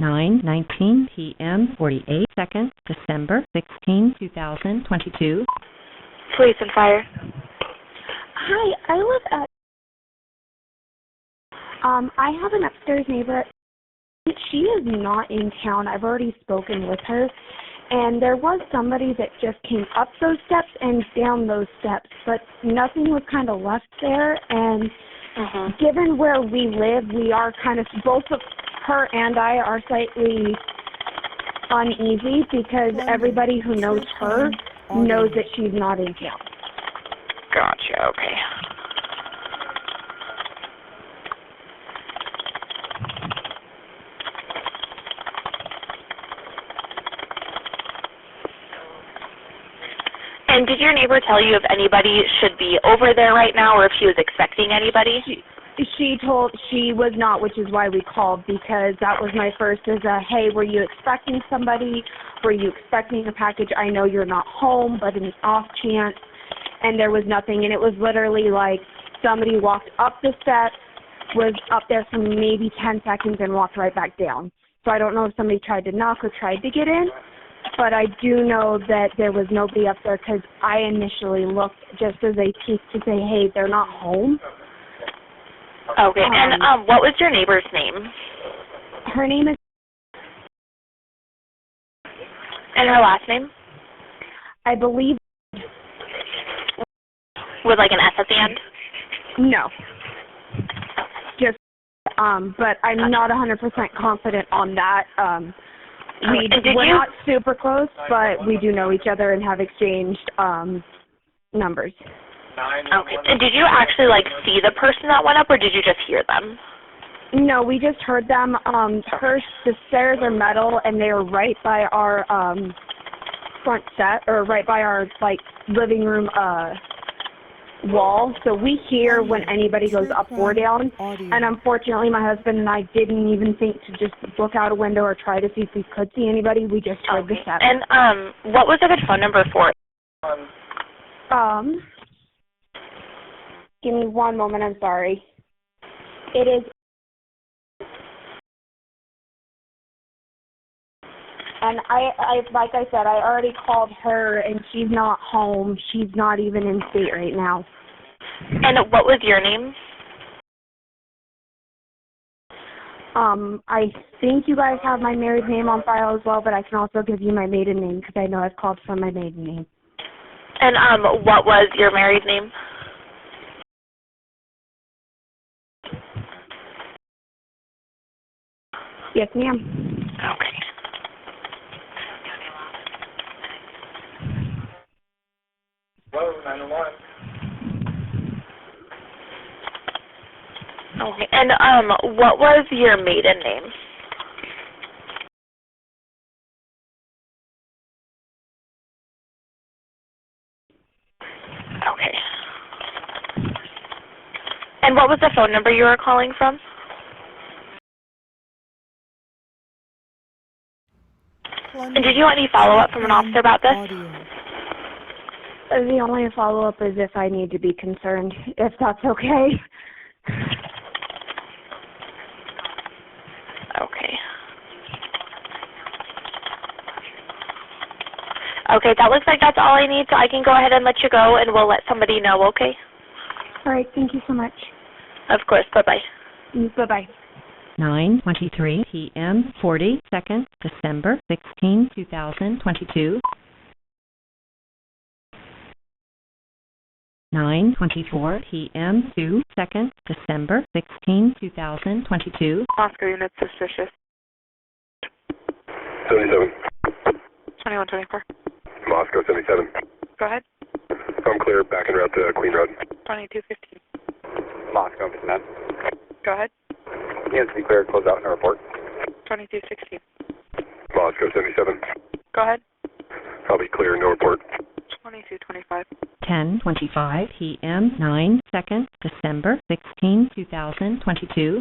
9:19 p.m. 48 seconds, December 16, 2022. Police and fire. Hi, I live at, I have an upstairs neighbor. She is not in town. I've already spoken with her. And there was somebody that just came up those steps and down those steps, but nothing was kind of left there. And given where we live, we are kind of, both of her and I are slightly uneasy because everybody who knows her knows that she's not in town. Gotcha, okay. And did your neighbor tell you if anybody should be over there right now or if she was expecting anybody? She told she was not, which is why we called, because that was my first hey, were you expecting somebody? Were you expecting a package? I know you're not home, but in the off chance. And there was nothing. And it was literally like somebody walked up the steps, was up there for maybe 10 seconds and walked right back down. So I don't know if somebody tried to knock or tried to get in. But I do know that there was nobody up there because I initially looked just as a peek to say, hey, they're not home. Okay, and what was your neighbor's name? Her name is... And her last name? I believe... With like an S at the end? No. Just, but I'm not 100% confident on that. We're not super close, but we do know each other and have exchanged numbers. Okay. And did you actually see the person that went up, or did you just hear them? No, we just heard them. The stairs are metal, and they are right by our front set, or right by our living room wall. So we hear when anybody goes up or down. And unfortunately, my husband and I didn't even think to just look out a window or try to see if we could see anybody. We just heard the steps. And what was a good phone number for? Give me one moment. I'm sorry. It is. And I like I said, I already called her, and she's not home. She's not even in state right now. And what was your name? I think you guys have my married name on file as well, but I can also give you my maiden name because I know I've called from my maiden name. And what was your married name? Yes, ma'am. Okay. Hello, 911. Okay. And what was your maiden name? Okay. And what was the phone number you were calling from? And did you want any follow-up from an officer about this? The only follow-up is if I need to be concerned, if that's okay. Okay. Okay, that looks like that's all I need, so I can go ahead and let you go, and we'll let somebody know, okay? All right, thank you so much. Of course, bye-bye. Bye-bye. 9:23 p.m. 40 seconds, December 16, 2022. 9:24 p.m. 2 seconds, December 16, 2022. Oscar unit suspicious. 77. 2124. Moscow 77. Go ahead. I'm clear, back en route to Queen Road. 2215. Moscow 59. Go ahead. Units be clear, close out and report. 2216. Moscow 77. Go ahead. I'll be clear, no report. 2225. 10:25 p.m. 9 seconds, December 16, 2022.